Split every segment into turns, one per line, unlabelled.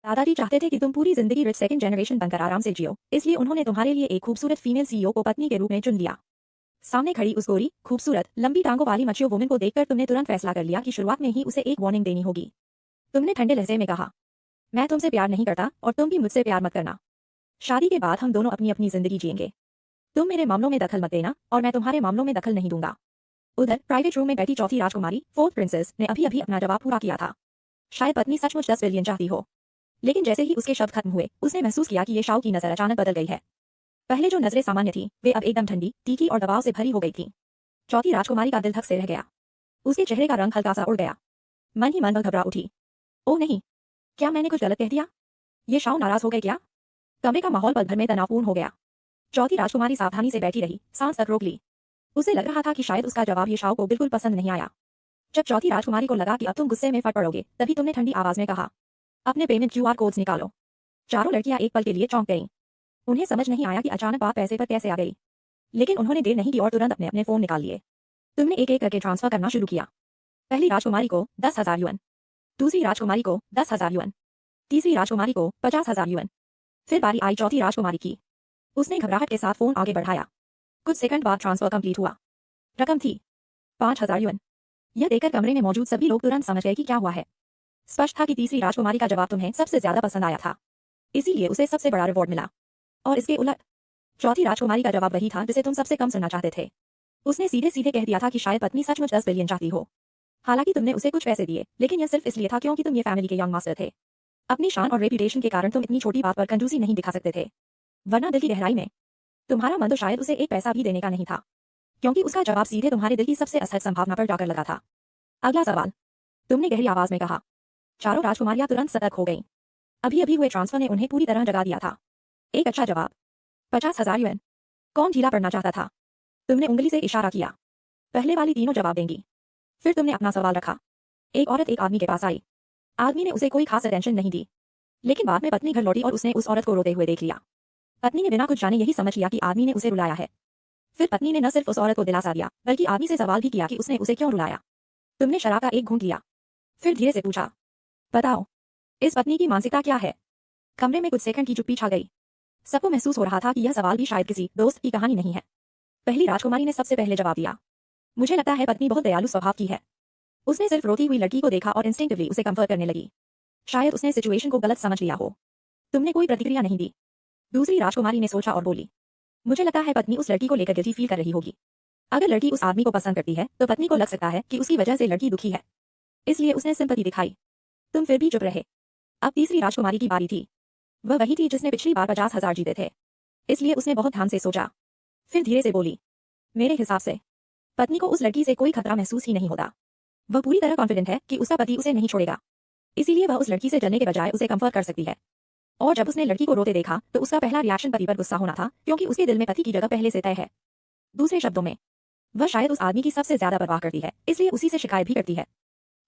दादाजी चाहते थे कि तुम पूरी जिंदगी रिच सेकंड जनरेशन बनकर आराम से जियो, इसलिए उन्होंने तुम्हारे लिए एक खूबसूरत फीमेल सीईओ को पत्नी के रूप में चुन लिया। सामने खड़ी उस गोरी, खूबसूरत, लंबी टांगों वाली मचियो वुमन को देखकर तुमने तुरंत फैसला कर लिया कि शुरुआत में ही उसे एक वार्निंग देनी होगी। तुमने ठंडे लहजे में कहा, मैं तुमसे प्यार नहीं करता और तुम भी मुझसे प्यार मत करना। शादी के बाद हम दोनों अपनी अपनी जिंदगी जिएंगे। तुम मेरे मामलों में दखल मत देना और मैं तुम्हारे मामलों में दखल नहीं दूंगा। उधर प्राइवेट रूम में बैठी चौथी राजकुमारी, फोर्थ प्रिंसेस, ने अभी अभी अपना जवाब पूरा किया था। शायद पत्नी सचमुच 10 बिलियन चाहती हो, लेकिन जैसे ही उसके शब्द खत्म हुए, उसने महसूस किया कि ये शाओ की नजर अचानक बदल गई है। पहले जो नजरें सामान्य थी, वे अब एकदम ठंडी, तीखी और दबाव से भरी हो गई थी। चौथी राजकुमारी का दिल धक से रह गया। उसके चेहरे का रंग हल्का सा उड़ गया। मन ही मन वह घबरा उठी। ओह नहीं, क्या मैंने कुछ गलत कह दिया? ये शाओ नाराज हो गए क्या? कमरे का माहौल पल भर में तनावपूर्ण हो गया। चौथी राजकुमारी सावधानी से बैठी रही, सांस तक रोक ली। उसे लग रहा था कि शायद उसका जवाब ये शाओ को बिल्कुल पसंद नहीं आया। जब चौथी राजकुमारी को लगा कि अब तुम गुस्से में फट पड़ोगे, तभी तुमने ठंडी आवाज में कहा, अपने पेमेंट क्यूआर कोड्स निकालो। चारों लड़कियां एक पल के लिए चौंक गईं। उन्हें समझ नहीं आया कि अचानक बात पैसे पर कैसे आ गई, लेकिन उन्होंने देर नहीं की और तुरंत अपने अपने फोन निकाल लिए। तुमने एक एक करके ट्रांसफर करना शुरू किया। पहली राजकुमारी को 10,000 युएन, दूसरी राजकुमारी को 10,000 युएन, तीसरी राजकुमारी को 50,000 युएन। फिर बारी आई चौथी राजकुमारी की। उसने घबराहट के साथ फोन आगे बढ़ाया। कुछ सेकंड बाद ट्रांसफर कंप्लीट हुआ। रकम थी 5,000 युएन। यह देखकर कमरे में मौजूद सभी लोग तुरंत समझ गए कि क्या हुआ है। स्पष्ट था कि तीसरी राजकुमारी का जवाब तुम्हें सबसे ज्यादा पसंद आया था, इसीलिए उसे सबसे बड़ा रिवॉर्ड मिला। और इसके उलट, चौथी राजकुमारी का जवाब वही था जिसे तुम सबसे कम सुनना चाहते थे। उसने सीधे सीधे कह दिया था कि शायद पत्नी सचमुच 10 बिलियन चाहती हो। हालांकि तुमने उसे कुछ पैसे दिए, लेकिन यह सिर्फ इसलिए था क्योंकि तुम ये फैमिली के यंग मास्टर थे। अपनी शान और रेपुटेशन के कारण तुम इतनी छोटी बात पर कंजूसी नहीं दिखा सकते थे। वरना दिल की गहराई में तुम्हारा मन तो शायद उसे एक पैसा भी देने का नहीं था, क्योंकि उसका जवाब सीधे तुम्हारे दिल की सबसे असहज संभावना पर जाकर लगा था। अगला सवाल, तुमने गहरी आवाज में कहा। चारों राजकुमारियां तुरंत सतर्क हो गईं। अभी अभी हुए ट्रांसफर ने उन्हें पूरी तरह जगा दिया था। एक अच्छा जवाब, 50,000 युएन। कौन ढीला पड़ना चाहता था? तुमने उंगली से इशारा किया। पहले वाली तीनों जवाब देंगी। फिर तुमने अपना सवाल रखा। एक औरत एक आदमी के पास आई। आदमी ने उसे कोई खास अटेंशन नहीं दी, लेकिन बाद में पत्नी घर लौटी और उसने उस औरत को रोते हुए देख लिया। पत्नी ने बिना कुछ जाने यही समझ लिया कि आदमी ने उसे रुलाया है। फिर पत्नी ने न सिर्फ उस औरत को दिलासा दिया, बल्कि आदमी से सवाल भी किया कि उसने उसे क्यों रुलाया। तुमने शराब का एक घूंट लिया, फिर धीरे से पूछा, बताओ, इस पत्नी की मानसिकता क्या है? कमरे में कुछ सेकंड की चुप्पी छा गई। सबको महसूस हो रहा था कि यह सवाल भी शायद किसी दोस्त की कहानी नहीं है। पहली राजकुमारी ने सबसे पहले जवाब दिया, मुझे लगता है पत्नी बहुत दयालु स्वभाव की है। उसने सिर्फ रोती हुई लड़की को देखा और इंस्टिंक्टिवली उसे कंफर्ट करने लगी। शायद उसने सिचुएशन को गलत समझ लिया हो। तुमने कोई प्रतिक्रिया नहीं दी। दूसरी राजकुमारी ने सोचा और बोली, मुझे लगता है पत्नी उस लड़की को लेकर गिल्टी फील कर रही होगी। अगर लड़की उस आदमी को पसंद करती है तो पत्नी को लग सकता है कि उसकी वजह से लड़की दुखी है, इसलिए उसने सिंपैथी दिखाई। तुम फिर भी चुप रहे। अब तीसरी राजकुमारी की बारी थी। वह वही थी जिसने पिछली बार 50,000 जीते थे, इसलिए उसने बहुत ध्यान से सोचा। फिर धीरे से बोली, मेरे हिसाब से पत्नी को उस लड़की से कोई खतरा महसूस ही नहीं होता। वह पूरी तरह कॉन्फिडेंट है कि उसका पति उसे नहीं छोड़ेगा, इसीलिए वह उस लड़की से जलने के बजाय उसे कंफर्ट कर सकती है। और जब उसने लड़की को रोते देखा तो उसका पहला रिएक्शन पति पर गुस्सा होना था, क्योंकि उसके दिल में पति की जगह पहले से तय है। दूसरे शब्दों में, वह शायद उस आदमी की सबसे ज्यादा परवाह करती है, इसलिए उसी से शिकायत भी करती है।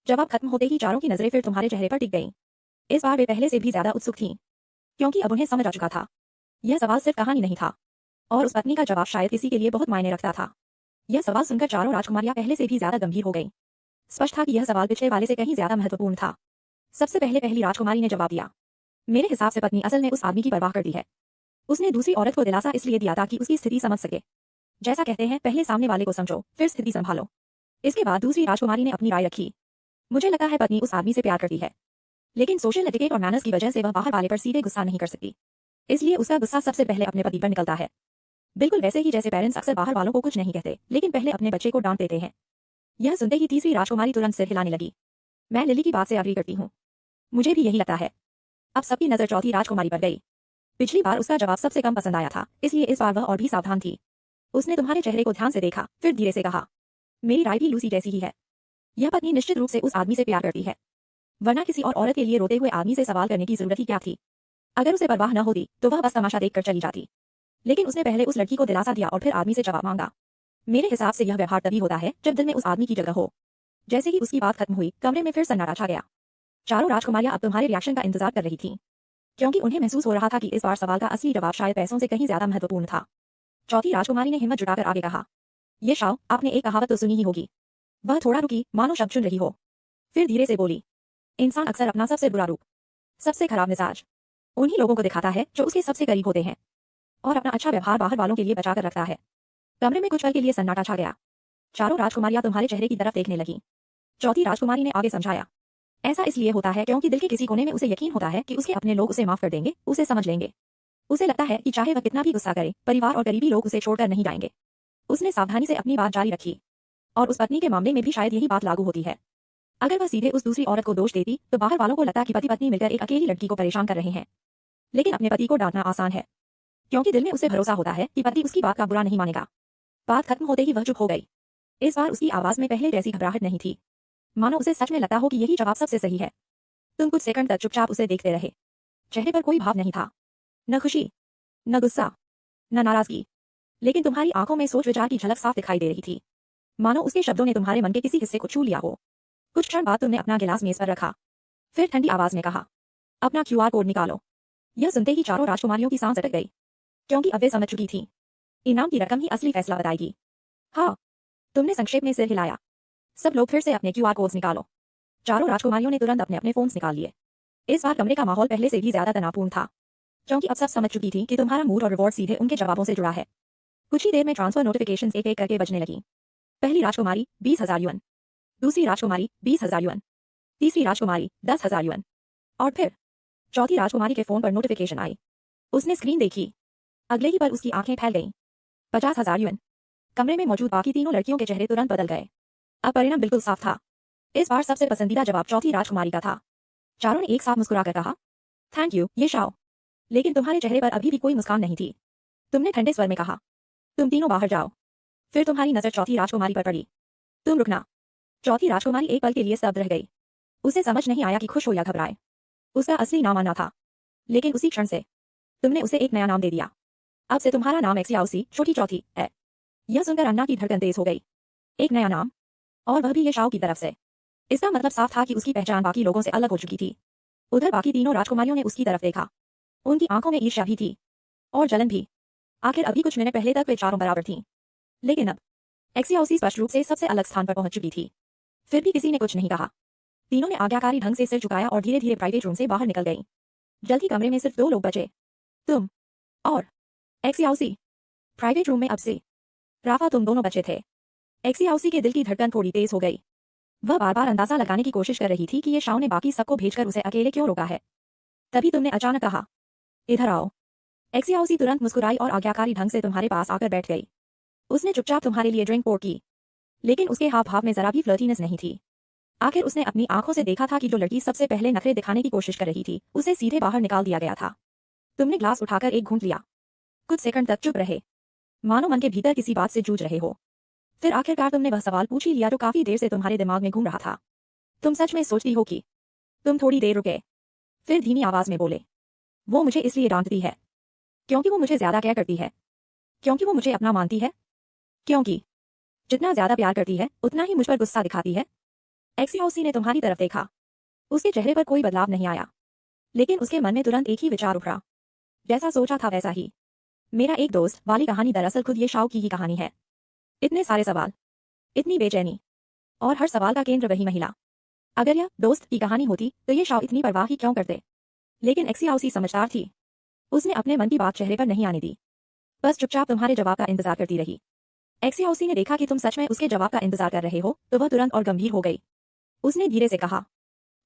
जवाब खत्म होते ही चारों की नजरें फिर तुम्हारे चेहरे पर टिक गईं। इस बार वे पहले से भी ज्यादा उत्सुक थीं, क्योंकि अब उन्हें समझ आ चुका था। यह सवाल सिर्फ कहानी नहीं था, और उस पत्नी का जवाब शायद किसी के लिए बहुत मायने रखता था। यह सवाल सुनकर चारों राजकुमारियां पहले से भी ज्यादा गंभीर हो गईं। स्पष्ट था कि यह सवाल पिछले वाले से कहीं ज्यादा महत्वपूर्ण था। सबसे पहले पहली राजकुमारी ने जवाब दिया, मेरे हिसाब से पत्नी असल में उस आदमी की परवाह करती है। उसने दूसरी औरत को दिलासा इसलिए दिया ताकि उसकी स्थिति समझ सके। जैसा कहते हैं, पहले सामने वाले को समझो, फिर स्थिति संभालो। इसके बाद दूसरी राजकुमारी ने अपनी राय रखी, मुझे लगता है पत्नी उस आदमी से प्यार करती है, लेकिन सोशल एटिकेट और मैनर्स की वजह से वह बाहर वाले पर सीधे गुस्सा नहीं कर सकती, इसलिए उसका गुस्सा सबसे पहले अपने पति पर निकलता है। बिल्कुल वैसे ही जैसे पेरेंट्स अक्सर बाहर वालों को कुछ नहीं कहते, लेकिन पहले अपने बच्चे को डांट देते हैं। यह सुनते ही तीसरी राजकुमारी तुरंत सिर हिलाने लगी। मैं लिली की बात से एग्री करती हूँ, मुझे भी यही लगता है। अब सबकी नजर चौथी राजकुमारी पर गई। पिछली बार उसका जवाब सबसे कम पसंद आया था, इसलिए इस बार वह और भी सावधान थी। उसने तुम्हारे चेहरे को ध्यान से देखा, फिर धीरे से कहा, मेरी राय भी लूसी जैसी ही है। यह पत्नी निश्चित रूप से उस आदमी से प्यार करती है, वरना किसी और औरत के लिए रोते हुए आदमी से सवाल करने की जरूरत ही क्या थी? अगर उसे परवाह न होती तो वह बस तमाशा देखकर चली जाती, लेकिन उसने पहले उस लड़की को दिलासा दिया और फिर आदमी से जवाब मांगा। मेरे हिसाब से यह व्यवहार तभी होता है जब दिल में उस आदमी की जगह हो। जैसे ही उसकी बात खत्म हुई, कमरे में फिर सन्नाटा छा गया। चारों राजकुमारियां अब तुम्हारे रिएक्शन का इंतजार कर रही थीं, क्योंकि उन्हें महसूस हो रहा था कि इस बार सवाल का असली जवाब शायद पैसों से कहीं ज्यादा महत्वपूर्ण था। चौथी राजकुमारी ने हिम्मत जुटाकर आगे कहा, ये शाओ, आपने एक कहावत तो सुनी ही होगी। वह थोड़ा रुकी, मानो शब्द चुन रही हो, फिर धीरे से बोली, इंसान अक्सर अपना सबसे बुरा रूप सबसे खराब मिजाज उन्हीं लोगों को दिखाता है जो उसके सबसे करीब होते हैं और अपना अच्छा व्यवहार बाहर वालों के लिए बचा कर रखता है। कमरे में कुछ पल के लिए सन्नाटा छा गया। चारों राजकुमारियां तुम्हारे चेहरे की तरफ देखने लगी। चौथी राजकुमारी ने आगे समझाया, ऐसा इसलिए होता है क्योंकि दिल के किसी कोने में उसे यकीन होता है कि उसके अपने लोग उसे माफ कर देंगे, उसे समझ लेंगे। उसे लगता है कि चाहे वह कितना भी गुस्सा करे, परिवार और करीबी लोग उसे छोड़कर नहीं जाएंगे। उसने सावधानी से अपनी बात जारी रखी। और उस पत्नी के मामले में भी शायद यही बात लागू होती है। अगर वह सीधे उस दूसरी औरत को दोष देती तो बाहर वालों को लगता कि पति पत्नी मिलकर एक अकेली लड़की को परेशान कर रहे हैं। लेकिन अपने पति को डांटना आसान है क्योंकि दिल में उसे भरोसा होता है कि पति उसकी बात का बुरा नहीं मानेगा। बात खत्म होते ही वह चुप हो गई। इस बार उसकी आवाज में पहले जैसी घबराहट नहीं थी, मानो उसे सच में लगता हो कि यही जवाब सबसे सही है। तुम कुछ सेकंड तक चुपचाप उसे देखते रहे। चेहरे पर कोई भाव नहीं था, न खुशी, न गुस्सा, न नाराजगी, लेकिन तुम्हारी आंखों में सोच विचार की झलक साफ दिखाई दे रही थी, मानो उसके शब्दों ने तुम्हारे मन के किसी हिस्से को छू लिया हो। कुछ क्षण बाद तुमने अपना गिलास मेज पर रखा, फिर ठंडी आवाज में कहा, अपना क्यूआर कोड निकालो। यह सुनते ही चारों राजकुमारियों की सांस अटक गई, क्योंकि अब वे समझ चुकी थी इनाम की रकम ही असली फैसला बताएगी। हाँ, तुमने संक्षेप में सिर हिलाया। सब लोग फिर से अपने क्यूआर कोड्स निकालो। चारों राजकुमारियों ने तुरंत अपने अपने फोन्स निकाल लिए। इस बार कमरे का माहौल पहले से भी ज्यादा तनावपूर्ण था, क्योंकि अब सब समझ चुकी थी कि तुम्हारा मूड और रिवॉर्ड सीधे उनके जवाबों से जुड़ा है। कुछ ही देर में ट्रांसफर नोटिफिकेशन एक एक करके बजने लगी। पहली राजकुमारी 20,000 युअन, दूसरी राजकुमारी 20,000 युअन, तीसरी राजकुमारी 10,000 युअन, और फिर चौथी राजकुमारी के फोन पर नोटिफिकेशन आई। उसने स्क्रीन देखी, अगले ही पल उसकी आंखें फैल गईं। 50,000 युअन। कमरे में मौजूद बाकी तीनों लड़कियों के चेहरे तुरंत बदल गए। अब परिणाम बिल्कुल साफ था। इस बार सबसे पसंदीदा जवाब चौथी राजकुमारी का था। चारों ने एक साथ मुस्कुराकर कहा, थैंक यू ये शाओ। लेकिन तुम्हारे चेहरे पर अभी भी कोई मुस्कान नहीं थी। तुमने ठंडे स्वर में कहा, तुम तीनों बाहर जाओ। फिर तुम्हारी नजर चौथी राजकुमारी पर पड़ी। तुम रुकना। चौथी राजकुमारी एक पल के लिए स्तब्ध रह गई। उसे समझ नहीं आया कि खुश हो या घबराए। उसका असली नाम आना था, लेकिन उसी क्षण से तुमने उसे एक नया नाम दे दिया। अब से तुम्हारा नाम एक्सियाओसी छोटी चौथी है। यह सुनकर अन्ना की धड़कन तेज हो गई। एक नया नाम, और वह भी ये शाओ की तरफ से। इसका मतलब साफ था कि उसकी पहचान बाकी लोगों से अलग हो चुकी थी। उधर बाकी तीनों राजकुमारियों ने उसकी तरफ देखा। उनकी आंखों में ईर्ष्या भी थी और जलन भी। आखिर अभी कुछ मिनट पहले तक वे चारों बराबर थीं, लेकिन अब एक्सियाओसी स्पष्ट रूप से सबसे अलग स्थान पर पहुंच चुकी थी। फिर भी किसी ने कुछ नहीं कहा। तीनों ने आज्ञाकारी ढंग से सिर झुकाया और धीरे धीरे प्राइवेट रूम से बाहर निकल गईं। जल्द ही कमरे में सिर्फ दो लोग बचे, तुम और एक्सियाओसी। प्राइवेट रूम में अब से राफा तुम दोनों बचे थे। एक्सियाओसी के दिल की धड़कन थोड़ी तेज हो गई। वह बार बार अंदाजा लगाने की कोशिश कर रही थी कि ये शाओ ने बाकी सबको भेजकर उसे अकेले क्यों रोका है। तभी तुमने अचानक कहा, इधर आओ। एक्सियाओसी तुरंत मुस्कुराई और आज्ञाकारी ढंग से तुम्हारे पास आकर बैठ गई। उसने चुपचाप तुम्हारे लिए ड्रिंक पोर की, लेकिन उसके हाव भाव में जरा भी फ्लर्टीनेस नहीं थी। आखिर उसने अपनी आंखों से देखा था कि जो लड़की सबसे पहले नखरे दिखाने की कोशिश कर रही थी, उसे सीधे बाहर निकाल दिया गया था। तुमने ग्लास उठाकर एक घूंट लिया। कुछ सेकंड तक चुप रहे, मानो मन के भीतर किसी बात से जूझ रहे हो। फिर आखिरकार तुमने वह सवाल पूछ ही लिया जो काफी देर से तुम्हारे दिमाग में घूम रहा था। तुम सच में सोचती हो कि? तुम थोड़ी देर रुके, फिर धीमी आवाज में बोले, वो मुझे इसलिए डांटती है क्योंकि वो मुझे ज्यादा केयर करती है, क्योंकि वो मुझे अपना मानती है, क्योंकि जितना ज्यादा प्यार करती है उतना ही मुझ पर गुस्सा दिखाती है। एक्सियाओसी ने तुम्हारी तरफ देखा। उसके चेहरे पर कोई बदलाव नहीं आया, लेकिन उसके मन में तुरंत एक ही विचार उभरा। जैसा सोचा था वैसा ही। मेरा एक दोस्त वाली कहानी दरअसल खुद ये शाओ की ही कहानी है। इतने सारे सवाल, इतनी बेचैनी, और हर सवाल का केंद्र वही महिला। अगर यह दोस्त की कहानी होती तो ये शाओ इतनी परवाह ही क्यों करते। लेकिन एक्सियाओसी समझदार थी। उसने अपने मन की बात चेहरे पर नहीं आने दी, बस चुपचाप तुम्हारे जवाब का इंतजार करती रही। एक्सियाओसी ने देखा कि तुम सच में उसके जवाब का इंतजार कर रहे हो तो वह तुरंत और गंभीर हो गई। उसने धीरे से कहा,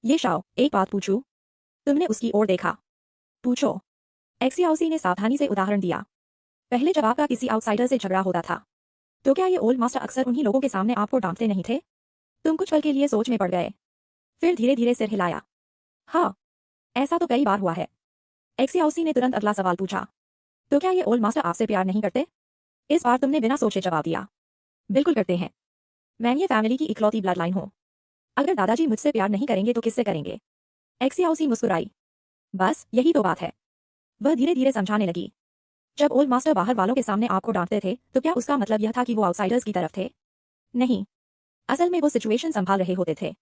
ये शाओ एक बात पूछूं? तुमने उसकी ओर देखा। पूछो। एक्सियाओसी ने सावधानी से उदाहरण दिया। पहले जवाब का किसी आउटसाइडर से झगड़ा होता था तो क्या ये ओल्ड मास्टर अक्सर उन्हीं लोगों के सामने आपको डांटते नहीं थे? तुम कुछ पल के लिए सोच में पड़ गए, फिर धीरे धीरे सिर हिलाया। हाँ, ऐसा तो कई बार हुआ है। एक्सियाओसी ने तुरंत अगला सवाल पूछा, तो क्या ये ओल्ड मास्टर आपसे प्यार नहीं करते? इस बार तुमने बिना सोचे जवाब दिया, बिल्कुल करते हैं। मैं ये फैमिली की इकलौती ब्लड लाइन हूँ। अगर दादाजी मुझसे प्यार नहीं करेंगे तो किससे करेंगे? एक्सियाओसी मुस्कुराई। बस यही तो बात है। वह धीरे धीरे समझाने लगी। जब ओल्ड मास्टर बाहर वालों के सामने आपको डांटते थे तो क्या उसका मतलब यह था कि वो आउटसाइडर्स की तरफ थे? नहीं, असल में वो सिचुएशन संभाल रहे होते थे।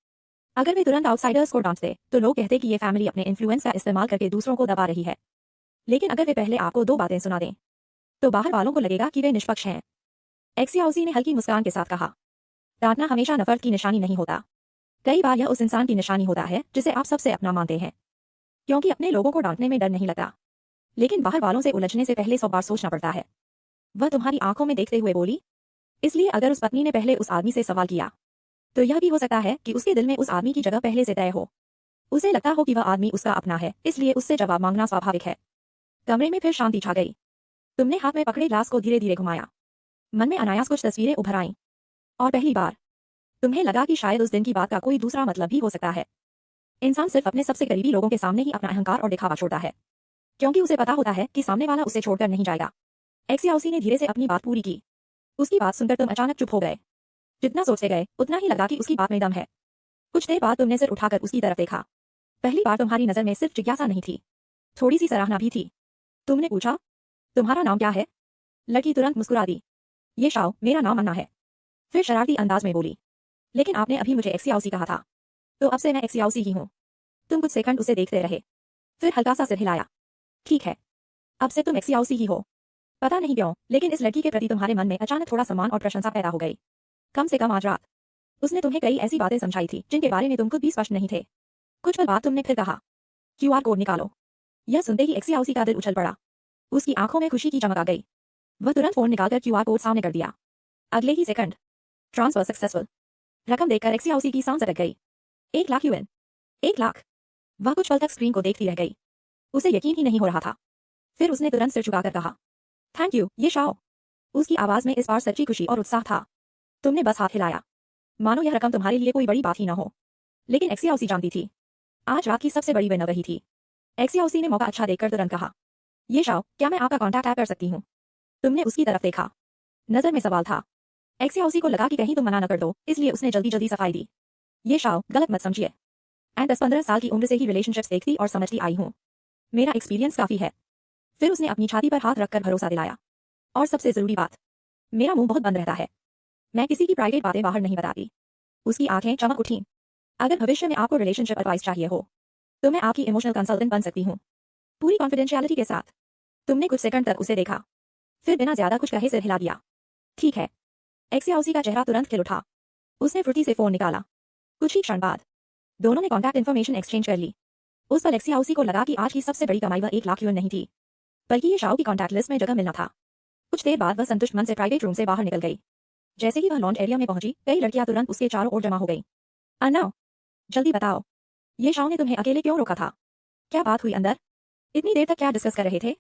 अगर वे तुरंत आउटसाइडर्स को डांटते तो लोग कहते कि ये फैमिली अपने इन्फ्लुएंस का इस्तेमाल करके दूसरों को दबा रही है। लेकिन अगर वे पहले आपको दो बातें सुना दें तो बाहर वालों को लगेगा कि वे निष्पक्ष हैं। एक्सियाओसी ने हल्की मुस्कान के साथ कहा, डांटना हमेशा नफरत की निशानी नहीं होता। कई बार यह उस इंसान की निशानी होता है जिसे आप सबसे अपना मानते हैं। क्योंकि अपने लोगों को डांटने में डर नहीं लगता, लेकिन बाहर वालों से उलझने से पहले 100 बार सोचना पड़ता है। वह तुम्हारी आंखों में देखते हुए बोली। इसलिए अगर उस पत्नी ने पहले उस आदमी से सवाल किया, तो यह भी हो सकता है कि उसके दिल में उस आदमी की जगह पहले से तय हो। उसे लगता हो कि वह आदमी उसका अपना है, इसलिए उससे जवाब मांगना स्वाभाविक है। कमरे में फिर शांति छा गई। तुमने हाथ में पकड़े ग्लास को धीरे धीरे घुमाया। मन में अनायास कुछ तस्वीरें उभर आईं। और पहली बार तुम्हें लगा कि शायद उस दिन की बात का कोई दूसरा मतलब भी हो सकता है। इंसान सिर्फ अपने सबसे करीबी लोगों के सामने ही अपना अहंकार और दिखावा छोड़ता है, क्योंकि उसे पता होता है कि सामने वाला उसे छोड़कर नहीं जाएगा। एक्सियाओसी ने धीरे से अपनी बात पूरी की। उसकी बात सुनकर तुम अचानक चुप हो गए। जितना सोचते गए उतना ही लगा कि उसकी बात में दम है। कुछ देर बाद तुमने सिर उठाकर उसकी तरफ देखा। पहली बार तुम्हारी नजर में सिर्फ जिज्ञासा नहीं थी, थोड़ी सी सराहना भी थी। तुमने पूछा, तुम्हारा नाम क्या है? लड़की तुरंत मुस्कुरा दी। ये शाओ, मेरा नाम अन्ना है। फिर शरारती अंदाज में बोली, लेकिन आपने अभी मुझे एक्सियाओसी कहा था, तो अब से मैं एक्सियाओसी ही हूँ। तुम कुछ सेकंड उसे देखते रहे, फिर हल्का सा सिर हिलाया। ठीक है, अब से तुम एक्सियाओसी ही हो। पता नहीं क्यों, लेकिन इस लड़की के प्रति तुम्हारे मन में अचानक थोड़ा सम्मान और प्रशंसा पैदा हो गई। कम से कम आज रात उसने तुम्हें कई ऐसी बातें समझाई थी जिनके बारे में तुम खुद भी स्पष्ट नहीं थे। कुछ पल बाद तुमने फिर कहा, क्यूआर कोड निकालो। यह सुनते ही एक्सियाओसी का दिल उछल पड़ा। उसकी आंखों में खुशी की चमक आ गई। वह तुरंत फोन निकालकर क्यूआर कोड सामने कर दिया। अगले ही सेकंड ट्रांसफर सक्सेसफुल। रकम देखकर एक्सियाओसी की सांस अटक गई। 1 लाख यूएन। 1 लाख। वह कुछ पल तक स्क्रीन को देखती रह गई। उसे यकीन ही नहीं हो रहा था। फिर उसने तुरंत सिर झुकाकर कहा, थैंक यू ये शाओ। उसकी आवाज में इस बार सच्ची खुशी और उत्साह था। तुमने बस हाथ हिलाया, मानो यह रकम तुम्हारे लिए कोई बड़ी बात ही न हो। लेकिन एक्सियाओसी जानती थी, आज रात की सबसे बड़ी विन वही थी। एक्सियाओसी ने मौका अच्छा देखकर तुरंत कहा, ये शाओ, क्या मैं आपका कॉन्टैक्ट ऐड कर सकती हूँ? तुमने उसकी तरफ देखा। नजर में सवाल था। एक्सियाओसी को लगा कि कहीं तुम मना न कर दो, इसलिए उसने जल्दी जल्दी सफाई दी। ये शाओ, गलत मत समझिए। मैं 10-15 साल की उम्र से ही रिलेशनशिप्स देखती और समझती आई हूँ। मेरा एक्सपीरियंस काफी है। फिर उसने अपनी छाती पर हाथ रखकर भरोसा दिलाया। और सबसे जरूरी बात, मेरा मुंह बहुत बंद रहता है। मैं किसी की प्राइवेट बातें बाहर नहीं बताती। उसकी आंखें चमक उठीं। अगर भविष्य में आपको रिलेशनशिप एडवाइस चाहिए हो, तो मैं आपकी इमोशनल कंसल्टेंट बन सकती हूँ, पूरी कॉन्फिडेंशियलिटी के साथ। तुमने कुछ सेकंड तक उसे देखा, फिर बिना ज्यादा कुछ कहे सिर हिला दिया। ठीक है। एक्सियाओसी का चेहरा तुरंत खिल उठा। उसने फुर्ती से फोन निकाला। कुछ ही क्षण बाद दोनों ने कॉन्टैक्ट इन्फॉर्मेशन एक्सचेंज कर ली। उस पर एक्सियाओसी को लगा कि आज की सबसे बड़ी कमाई वह 1 लाख यूएन नहीं थी, बल्कि ये शाओ की कॉन्टैक्ट लिस्ट में जगह मिलना था। कुछ देर बाद वह संतुष्ट मन से प्राइवेट रूम से बाहर निकल गई। जैसे ही वह लॉन्च एरिया में पहुंची, कई लड़कियां तुरंत उसके चारों ओर जमा हो गईं। अन्ना, जल्दी बताओ, ये शाओ ने तुम्हें अकेले क्यों रोका था? क्या बात हुई अंदर? इतनी देर तक क्या डिस्कस कर रहे थे?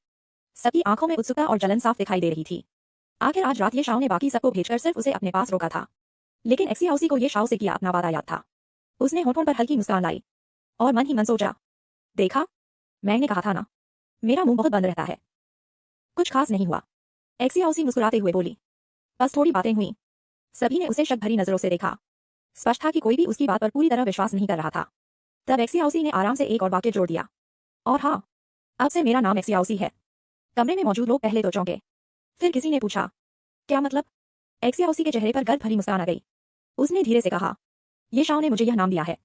सबकी आंखों में उत्सुकता और जलन साफ दिखाई दे रही थी। आखिर आज रात ये शाओ ने बाकी सबको भेजकर सिर्फ उसे अपने पास रोका था। लेकिन एक्सियाओसी को ये शाओ से किया अपना वादा याद था। उसने होठों पर हल्की मुस्कान लाई और मन ही मन सोचा, देखा, मैंने कहा था ना, मेरा मुंह बहुत बंद रहता है। कुछ खास नहीं हुआ, एक्सियाओसी मुस्कुराते हुए बोली। बस थोड़ी बातें हुई। सभी ने उसे शक भरी नजरों से देखा। स्पष्ट था कि कोई भी उसकी बात पर पूरी तरह विश्वास नहीं कर रहा था। तब एक्सियाओसी ने आराम से एक और वाक्य जोड़ दिया, और हाँ, अब से मेरा नाम एक्सियाओसी है। कमरे में मौजूद लोग पहले तो चौंके, फिर किसी ने पूछा, क्या मतलब? एक्सियाओसी के चेहरे पर गर्व भरी मुस्कान आ गई। उसने धीरे से कहा, ये शाओ ने मुझे यह नाम दिया है।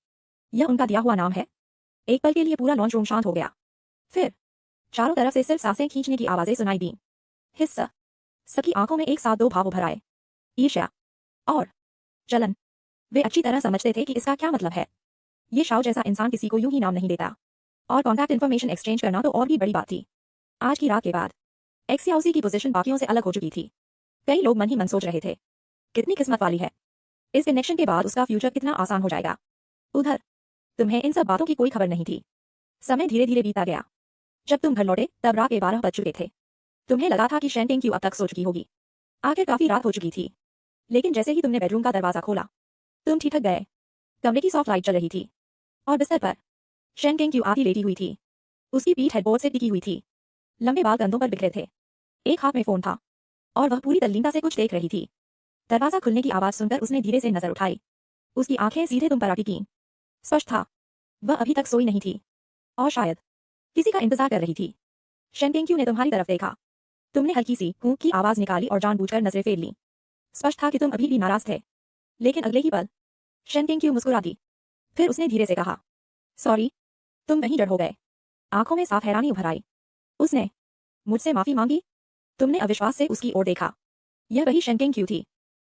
यह उनका दिया हुआ नाम है। एक पल के लिए पूरा लॉन्च रूम शांत हो गया। फिर चारों तरफ से सिर्फ सांसें खींचने की आवाजें सुनाई दी। हिस्सा। सबकी आंखों में एक साथ दो भाव उभर आए, ईर्ष्या और जलन। वे अच्छी तरह समझते थे कि इसका क्या मतलब है। ये शाओ जैसा इंसान किसी को यूं ही नाम नहीं देता। और कॉन्टैक्ट इन्फॉर्मेशन एक्सचेंज करना तो और भी बड़ी बात थी। आज की रात के बाद एक्सियाओसी की पोजीशन बाकियों से अलग हो चुकी थी। कई लोग मन ही मन सोच रहे थे, कितनी किस्मत वाली है। इस कनेक्शन के बाद उसका फ्यूचर कितना आसान हो जाएगा। उधर तुम्हें इन सब बातों की कोई खबर नहीं थी। समय धीरे धीरे बीता गया। जब तुम घर लौटे तब रात के 12 बज चुके थे। तुम्हें लगा था कि शैंटिंग क्यों अब तक सो चुकी होगी। आखिर काफी रात हो चुकी थी। लेकिन जैसे ही तुमने बेडरूम का दरवाजा खोला, तुम ठिठक गए। कमरे की सॉफ्ट लाइट चल रही थी और बिस्तर पर शैंटिंग क्यों आधी लेटी हुई थी। उसकी पीठ हेडबोर्ड से टिकी हुई थी। लंबे बाल कंधों पर बिखरे थे। एक हाथ में फोन था और वह पूरी तल्लीनता से कुछ देख रही थी। दरवाजा खुलने की आवाज सुनकर उसने धीरे से नजर उठाई। उसकी आंखें सीधे तुम पर अटी थीं। स्पष्ट था, वह अभी तक सोई नहीं थी और शायद किसी का इंतजार कर रही थी। शैंटिंग ने तुम्हारी तरफ देखा। तुमने हल्की सी हूं की आवाज निकाली और जानबूझकर नजरें फेर ली। स्पष्ट था कि तुम अभी भी नाराज थे। लेकिन अगले ही पल शैंटिंग मुस्कुरा दी। फिर उसने धीरे से कहा, सॉरी। तुम वहीं डर हो गए। आंखों में साफ हैरानी उभर आई। उसने मुझसे माफी मांगी? तुमने अविश्वास से उसकी ओर देखा। यह वही शैंटिंग थी।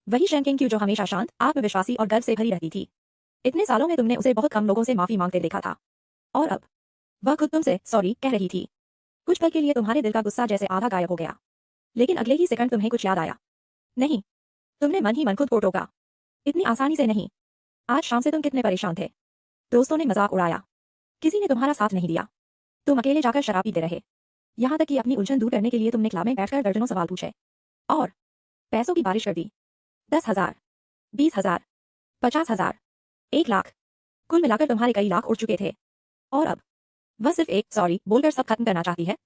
वही शैंटिंग जो हमेशा शांत, आत्मविश्वासी और गर्व से भरी रहती थी। इतने सालों में तुमने उसे बहुत कम लोगों से माफी मांगते देखा था। और अब वह खुद तुमसे सॉरी कह रही थी। कुछ पल के लिए तुम्हारे दिल का गुस्सा जैसे आधा गायब हो गया, लेकिन अगले ही सेकंड तुम्हें कुछ याद आया। नहीं, तुमने मन ही मन खुद को टोका। इतनी आसानी से नहीं। आज शाम से तुम कितने परेशान थे। दोस्तों ने मजाक उड़ाया, किसी ने तुम्हारा साथ नहीं दिया, तुम अकेले जाकर शराब पीते रहे। यहाँ तक कि अपनी उलझन दूर करने के लिए तुमने क्लब में बैठकर दर्जनों सवाल पूछे और पैसों की बारिश कर दी। 10,000, 20,000, 50,000, 1 लाख, कुल मिलाकर तुम्हारे कई लाख उड़ चुके थे। और अब वह सिर्फ एक सॉरी बोलकर सब खत्म करना चाहती है।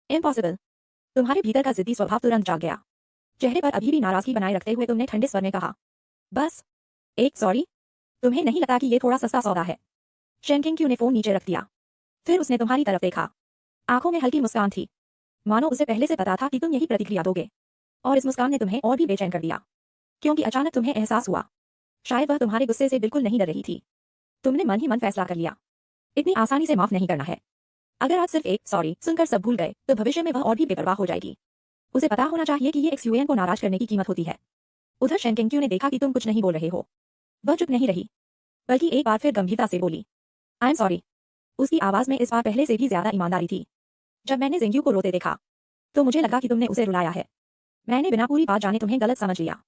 इम्पॉसिबल। तुम्हारे भीतर का जिद्दी स्वभाव तुरंत जाग गया। चेहरे पर अभी भी नाराजगी बनाए रखते हुए तुमने ठंडे स्वर में कहा, बस एक सॉरी। तुम्हें नहीं लगता कि ये थोड़ा सस्ता सौदा है? शेनकिंग ने फोन नीचे रख दिया। फिर उसने तुम्हारी तरफ देखा। आंखों में हल्की मुस्कान थी, मानो उसे पहले से पता था कि तुम यही प्रतिक्रिया दोगे। और इस मुस्कान ने तुम्हें और भी बेचैन कर दिया, क्योंकि अचानक तुम्हें एहसास हुआ शायद वह तुम्हारे गुस्से से बिल्कुल नहीं डर रही थी। तुमने मन ही मन फैसला कर लिया, इतनी आसानी से माफ नहीं करना है। अगर आज सिर्फ एक सॉरी सुनकर सब भूल गए तो भविष्य में वह और भी बेपरवाह हो जाएगी। उसे पता होना चाहिए कि ये एक्सयूएन को नाराज करने की कीमत होती है। उधर शेनकिंग ने देखा कि तुम कुछ नहीं बोल रहे हो। वह चुप नहीं रही, बल्कि एक बार फिर गंभीरता से बोली, आई एम सॉरी। उसकी आवाज में इस बार पहले से भी ज्यादा ईमानदारी थी। जब मैंने जेंग्यू को रोते देखा तो मुझे लगा कि तुमने उसे रुलाया है। मैंने बिना पूरी बात जाने तुम्हें गलत समझ लिया।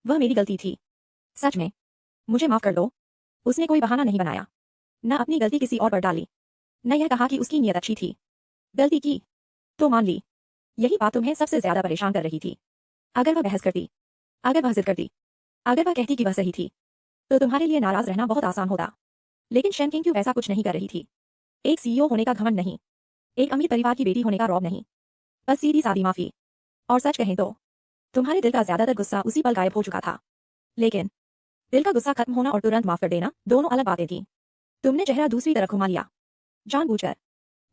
वह मेरी गलती थी, सच में। मुझे माफ कर दो। उसने कोई बहाना नहीं बनाया, न अपनी गलती किसी और पर डाली, न यह कहा कि उसकी नीयत अच्छी थी। गलती की तो मान ली। यही बात तुम्हें सबसे ज्यादा परेशान कर रही थी। अगर वह बहस करती, अगर वह जिद करती, अगर वह कहती कि वह सही थी, तो तुम्हारे लिए नाराज रहना बहुत आसान होता। लेकिन शेनकिंग ऐसा कुछ नहीं कर रही थी। एक सीईओ होने का घमंड नहीं, एक अमीर परिवार की बेटी होने का रौब नहीं, बस सीधी सादी माफी। और सच कहें तो तुम्हारे दिल का ज्यादातर गुस्सा उसी पल गायब हो चुका था। लेकिन दिल का गुस्सा खत्म होना और तुरंत माफ कर देना दोनों अलग बातें थी। तुमने चेहरा दूसरी तरफ घुमा लिया, जानबूझकर।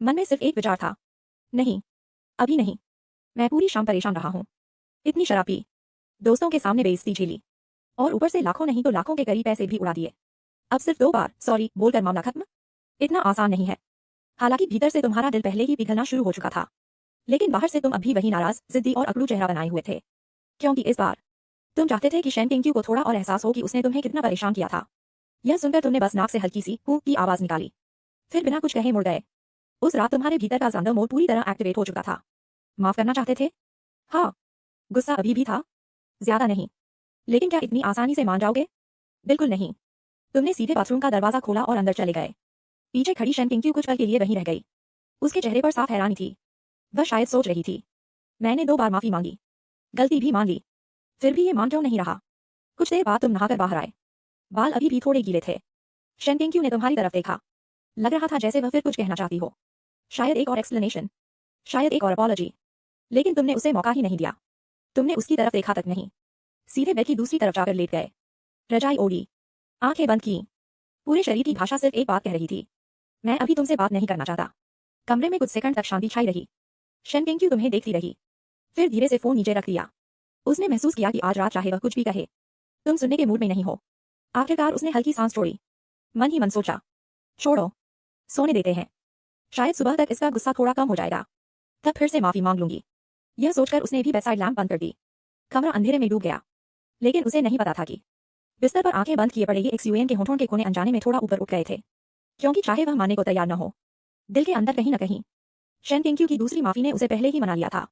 मन में सिर्फ एक विचार था, नहीं, अभी नहीं। मैं पूरी शाम परेशान रहा हूं। इतनी शराब पी, दोस्तों के सामने बेइज्जती झेली, और ऊपर से लाखों नहीं तो लाखों के करीब पैसे भी उड़ा दिए। अब सिर्फ 2 बार सॉरी बोलकर मामला खत्म? इतना आसान नहीं है। हालांकि भीतर से तुम्हारा दिल पहले ही पिघलना शुरू हो चुका था, लेकिन बाहर से तुम अभी वही नाराज, जिद्दी और अकड़ू चेहरा बनाए हुए थे। क्योंकि इस बार तुम चाहते थे कि शेनकिंग को थोड़ा और एहसास हो कि उसने तुम्हें कितना परेशान किया था। यह सुनकर तुमने बस नाक से हल्की सी हूं की आवाज निकाली, फिर बिना कुछ कहे मुड़ गए। उस रात तुम्हारे भीतर का ज़ांदर मोड पूरी तरह एक्टिवेट हो चुका था। माफ करना चाहते थे? हाँ। गुस्सा अभी भी था, ज्यादा नहीं। लेकिन क्या इतनी आसानी से मान जाओगे? बिल्कुल नहीं। तुमने सीधे बाथरूम का दरवाजा खोला और अंदर चले गए। पीछे खड़ी शेनकिंग कुछ पल के लिए वहीं रह गई। उसके चेहरे पर साफ हैरानी थी। वह शायद सोच रही थी, मैंने 2 बार माफी मांगी, गलती भी मान ली, फिर भी ये मान क्यों नहीं रहा? कुछ देर बाद तुम नहाकर बाहर आए। बाल अभी भी थोड़े गीले थे। शेनकिंग ने तुम्हारी तरफ देखा। लग रहा था जैसे वह फिर कुछ कहना चाहती हो, शायद एक और एक्सप्लेनेशन, शायद एक और अपॉलॉजी। लेकिन तुमने उसे मौका ही नहीं दिया। तुमने उसकी तरफ देखा तक नहीं, सीधे बेड की दूसरी तरफ जाकर लेट गए। रजाई ओढ़ी, आंखें बंद की। पूरे शरीर की भाषा सिर्फ एक बात कह रही थी, मैं अभी तुमसे बात नहीं करना चाहता। कमरे में कुछ सेकंड तक शांति छाई रही। शेनकिंग तुम्हें देखती रही, फिर धीरे से फोन नीचे रख दिया। उसने महसूस किया कि आज रात चाहे वह कुछ भी कहे, तुम सुनने के मूड में नहीं हो। आखिरकार उसने हल्की सांस छोड़ी। मन ही मन सोचा, छोड़ो, सोने देते हैं। शायद सुबह तक इसका गुस्सा थोड़ा कम हो जाएगा, तब फिर से माफी मांग लूंगी। यह सोचकर उसने भी बेडसाइड लैंप बंद कर दी। कमरा अंधेरे में डूब गया, लेकिन उसे नहीं पता था कि बिस्तर पर आंखें बंद किए पड़े ये एक्सयूएन के होठों के कोने अनजाने में थोड़ा ऊपर उठ गए थे। क्योंकि चाहे वह मानने को तैयार न हो, दिल के अंदर कहीं न कहीं शेनकिंग की दूसरी माफी ने उसे पहले ही मना लिया था।